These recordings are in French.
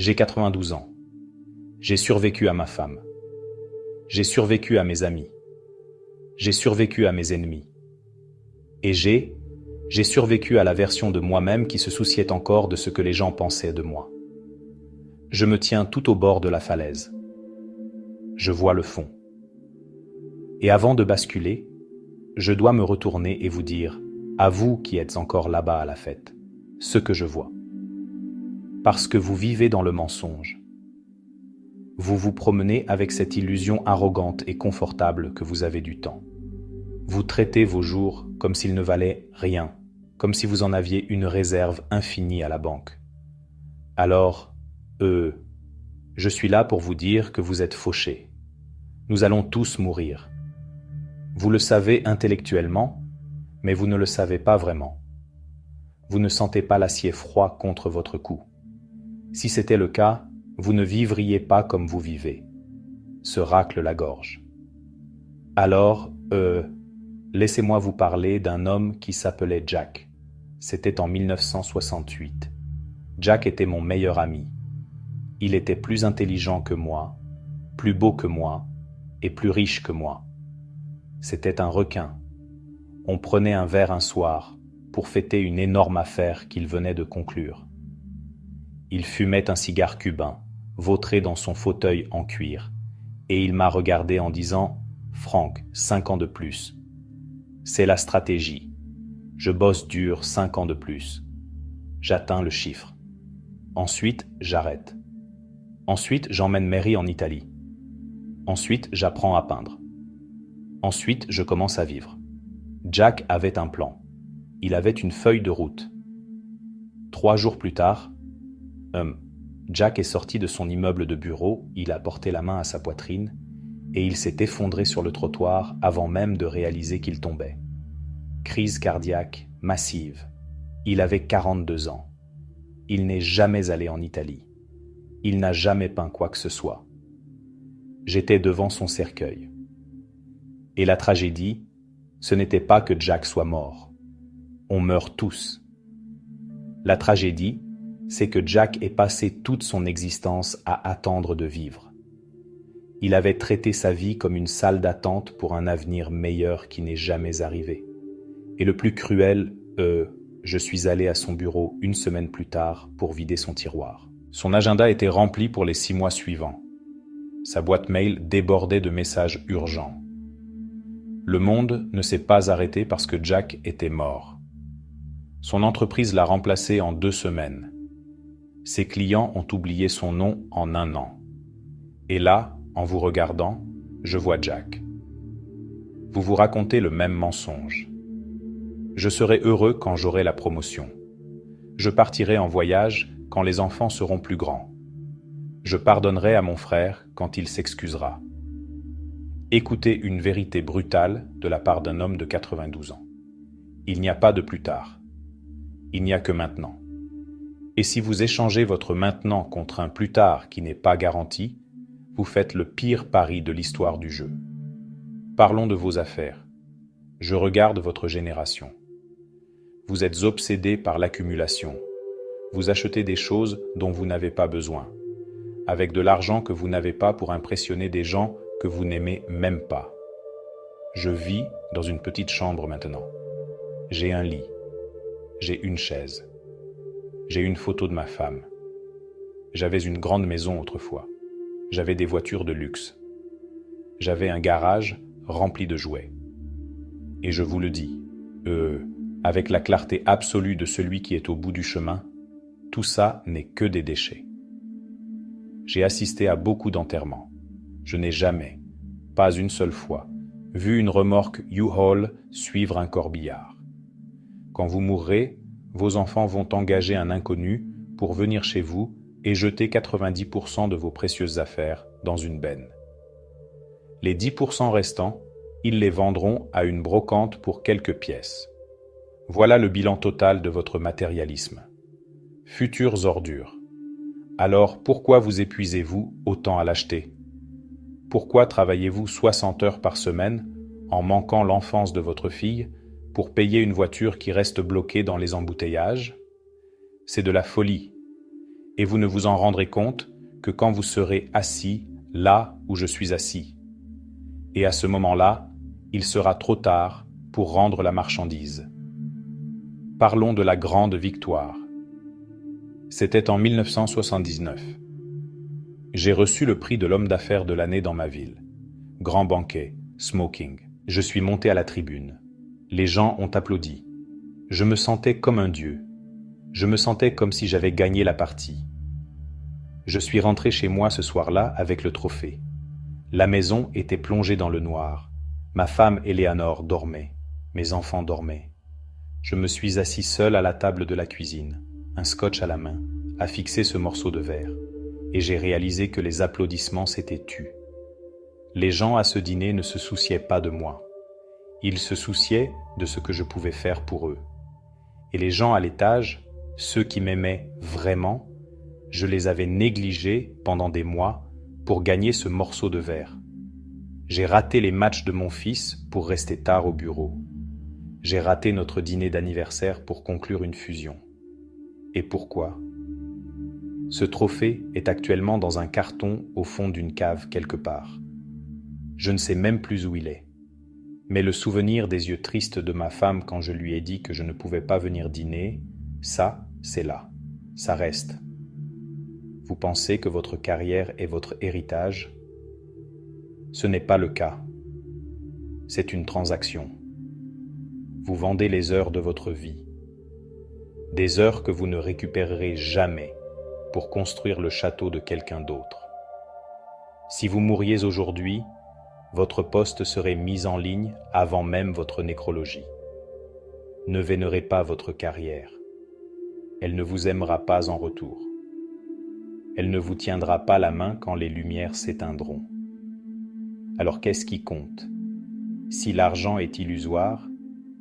J'ai 92 ans. J'ai survécu à ma femme. J'ai survécu à mes amis. J'ai survécu à mes ennemis. Et j'ai survécu à la version de moi-même qui se souciait encore de ce que les gens pensaient de moi. Je me tiens tout au bord de la falaise. Je vois le fond. Et avant de basculer, je dois me retourner et vous dire, à vous qui êtes encore là-bas à la fête, ce que je vois. Parce que vous vivez dans le mensonge. Vous vous promenez avec cette illusion arrogante et confortable que vous avez du temps. Vous traitez vos jours comme s'ils ne valaient rien, comme si vous en aviez une réserve infinie à la banque. Alors, je suis là pour vous dire que vous êtes fauchés. Nous allons tous mourir. Vous le savez intellectuellement, mais vous ne le savez pas vraiment. Vous ne sentez pas l'acier froid contre votre cou. Si c'était le cas, vous ne vivriez pas comme vous vivez. Se racle la gorge. Alors, laissez-moi vous parler d'un homme qui s'appelait Jack. C'était en 1968. Jack était mon meilleur ami. Il était plus intelligent que moi, plus beau que moi et plus riche que moi. C'était un requin. On prenait un verre un soir pour fêter une énorme affaire qu'il venait de conclure. Il fumait un cigare cubain, vautré dans son fauteuil en cuir, et il m'a regardé en disant « Franck, 5 ans de plus. C'est la stratégie. Je bosse dur 5 ans de plus. J'atteins le chiffre. Ensuite, j'arrête. Ensuite, j'emmène Mary en Italie. Ensuite, j'apprends à peindre. Ensuite, je commence à vivre. » Jack avait un plan. Il avait une feuille de route. 3 jours plus tard, Jack est sorti de son immeuble de bureau, il a porté la main à sa poitrine et il s'est effondré sur le trottoir avant même de réaliser qu'il tombait. Crise cardiaque massive. Il avait 42 ans. Il n'est jamais allé en Italie. Il n'a jamais peint quoi que ce soit. J'étais devant son cercueil. Et la tragédie, ce n'était pas que Jack soit mort. On meurt tous. La tragédie, c'est que Jack ait passé toute son existence à attendre de vivre. Il avait traité sa vie comme une salle d'attente pour un avenir meilleur qui n'est jamais arrivé. Et le plus cruel, je suis allé à son bureau 1 semaine plus tard pour vider son tiroir. Son agenda était rempli pour les 6 mois suivants. Sa boîte mail débordait de messages urgents. Le monde ne s'est pas arrêté parce que Jack était mort. Son entreprise l'a remplacé en 2 semaines. Ses clients ont oublié son nom en 1 an. Et là, en vous regardant, je vois Jack. Vous vous racontez le même mensonge. Je serai heureux quand j'aurai la promotion. Je partirai en voyage quand les enfants seront plus grands. Je pardonnerai à mon frère quand il s'excusera. Écoutez une vérité brutale de la part d'un homme de 92 ans. Il n'y a pas de plus tard. Il n'y a que maintenant. Et si vous échangez votre maintenant contre un plus tard qui n'est pas garanti, vous faites le pire pari de l'histoire du jeu. Parlons de vos affaires. Je regarde votre génération. Vous êtes obsédés par l'accumulation. Vous achetez des choses dont vous n'avez pas besoin, avec de l'argent que vous n'avez pas pour impressionner des gens que vous n'aimez même pas. Je vis dans une petite chambre maintenant. J'ai un lit. J'ai une chaise. J'ai une photo de ma femme. J'avais une grande maison autrefois. J'avais des voitures de luxe. J'avais un garage rempli de jouets. Et je vous le dis, avec la clarté absolue de celui qui est au bout du chemin, tout ça n'est que des déchets. J'ai assisté à beaucoup d'enterrements. Je n'ai jamais, pas une seule fois, vu une remorque U-Haul suivre un corbillard. Quand vous mourrez, vos enfants vont engager un inconnu pour venir chez vous et jeter 90% de vos précieuses affaires dans une benne. Les 10% restants, ils les vendront à une brocante pour quelques pièces. Voilà le bilan total de votre matérialisme. Futures ordures. Alors pourquoi vous épuisez-vous autant à l'acheter ? Pourquoi travaillez-vous 60 heures par semaine en manquant l'enfance de votre fille pour payer une voiture qui reste bloquée dans les embouteillages? C'est de la folie. Et vous ne vous en rendrez compte que quand vous serez assis là où je suis assis. Et à ce moment-là, il sera trop tard pour rendre la marchandise. Parlons de la grande victoire. C'était en 1979. J'ai reçu le prix de l'homme d'affaires de l'année dans ma ville. Grand banquet, smoking. Je suis monté à la tribune. Les gens ont applaudi. Je me sentais comme un dieu. Je me sentais comme si j'avais gagné la partie. Je suis rentré chez moi ce soir-là avec le trophée. La maison était plongée dans le noir. Ma femme Éléanore dormait. Mes enfants dormaient. Je me suis assis seul à la table de la cuisine, un scotch à la main, à fixer ce morceau de verre, et j'ai réalisé que les applaudissements s'étaient tus. Les gens à ce dîner ne se souciaient pas de moi. Ils se souciaient de ce que je pouvais faire pour eux. Et les gens à l'étage, ceux qui m'aimaient vraiment, je les avais négligés pendant des mois pour gagner ce morceau de verre. J'ai raté les matchs de mon fils pour rester tard au bureau. J'ai raté notre dîner d'anniversaire pour conclure une fusion. Et pourquoi ? Ce trophée est actuellement dans un carton au fond d'une cave quelque part. Je ne sais même plus où il est. Mais le souvenir des yeux tristes de ma femme quand je lui ai dit que je ne pouvais pas venir dîner, ça, c'est là. Ça reste. Vous pensez que votre carrière est votre héritage ? Ce n'est pas le cas. C'est une transaction. Vous vendez les heures de votre vie. Des heures que vous ne récupérerez jamais pour construire le château de quelqu'un d'autre. Si vous mouriez aujourd'hui, votre poste serait mis en ligne avant même votre nécrologie. Ne vénérez pas votre carrière. Elle ne vous aimera pas en retour. Elle ne vous tiendra pas la main quand les lumières s'éteindront. Alors qu'est-ce qui compte ? Si l'argent est illusoire,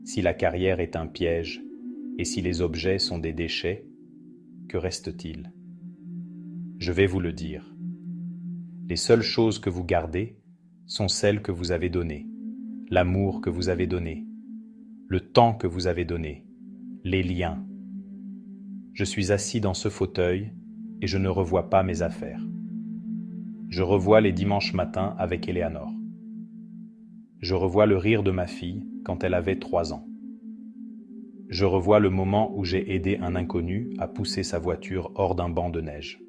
si la carrière est un piège, et si les objets sont des déchets, que reste-t-il ? Je vais vous le dire. Les seules choses que vous gardez sont celles que vous avez données, l'amour que vous avez donné, le temps que vous avez donné, les liens. Je suis assis dans ce fauteuil et je ne revois pas mes affaires. Je revois les dimanches matins avec Éléanore. Je revois le rire de ma fille quand elle avait 3 ans. Je revois le moment où j'ai aidé un inconnu à pousser sa voiture hors d'un banc de neige.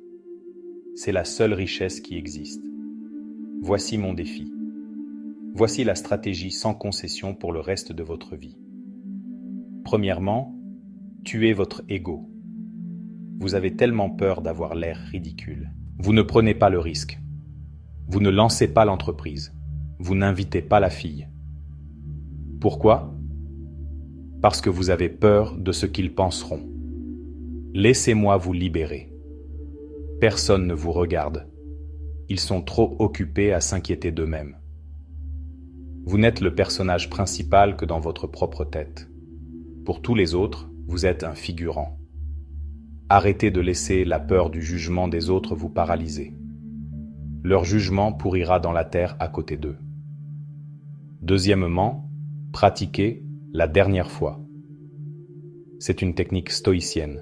C'est la seule richesse qui existe. Voici mon défi. Voici la stratégie sans concession pour le reste de votre vie. Premièrement, tuez votre ego. Vous avez tellement peur d'avoir l'air ridicule. Vous ne prenez pas le risque. Vous ne lancez pas l'entreprise. Vous n'invitez pas la fille. Pourquoi ? Parce que vous avez peur de ce qu'ils penseront. Laissez-moi vous libérer. Personne ne vous regarde. Ils sont trop occupés à s'inquiéter d'eux-mêmes. Vous n'êtes le personnage principal que dans votre propre tête. Pour tous les autres, vous êtes un figurant. Arrêtez de laisser la peur du jugement des autres vous paralyser. Leur jugement pourrira dans la terre à côté d'eux. Deuxièmement, pratiquez la dernière fois. C'est une technique stoïcienne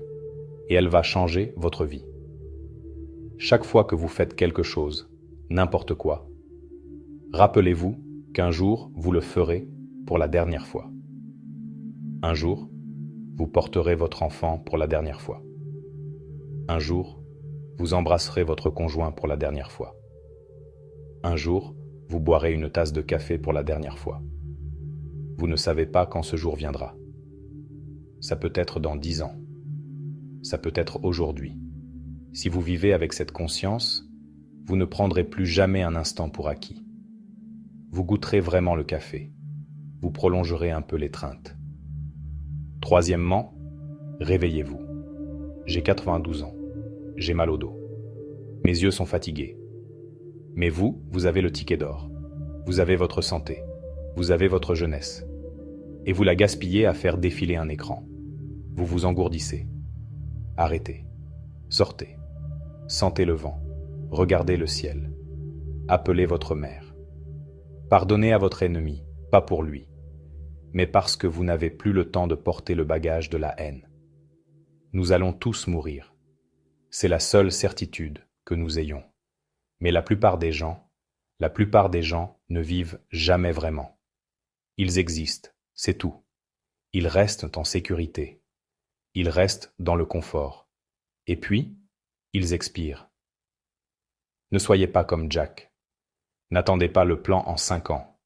et elle va changer votre vie. Chaque fois que vous faites quelque chose, n'importe quoi, rappelez-vous qu'un jour vous le ferez pour la dernière fois. Un jour, vous porterez votre enfant pour la dernière fois. Un jour, vous embrasserez votre conjoint pour la dernière fois. Un jour, vous boirez une tasse de café pour la dernière fois. Vous ne savez pas quand ce jour viendra. Ça peut être dans 10 ans. Ça peut être aujourd'hui. Si vous vivez avec cette conscience, vous ne prendrez plus jamais un instant pour acquis. Vous goûterez vraiment le café. Vous prolongerez un peu l'étreinte. Troisièmement, réveillez-vous. J'ai 92 ans. J'ai mal au dos. Mes yeux sont fatigués. Mais vous, vous avez le ticket d'or. Vous avez votre santé. Vous avez votre jeunesse. Et vous la gaspillez à faire défiler un écran. Vous vous engourdissez. Arrêtez. Sortez. Sentez le vent. Regardez le ciel. Appelez votre mère. Pardonnez à votre ennemi, pas pour lui, mais parce que vous n'avez plus le temps de porter le bagage de la haine. Nous allons tous mourir. c'est la seule certitude que nous ayons. Mais la plupart des gens ne vivent jamais vraiment. Ils existent, c'est tout. Ils restent en sécurité. Ils restent dans le confort. Et puis, ils expirent. Ne soyez pas comme Jack. N'attendez pas le plan en 5 ans.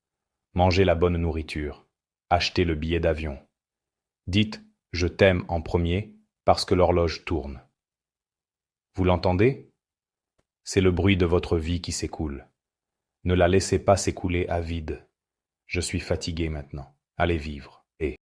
Mangez la bonne nourriture. Achetez le billet d'avion. Dites « je t'aime » en premier parce que l'horloge tourne. Vous l'entendez? C'est le bruit de votre vie qui s'écoule. Ne la laissez pas s'écouler à vide. Je suis fatigué maintenant. Allez vivre.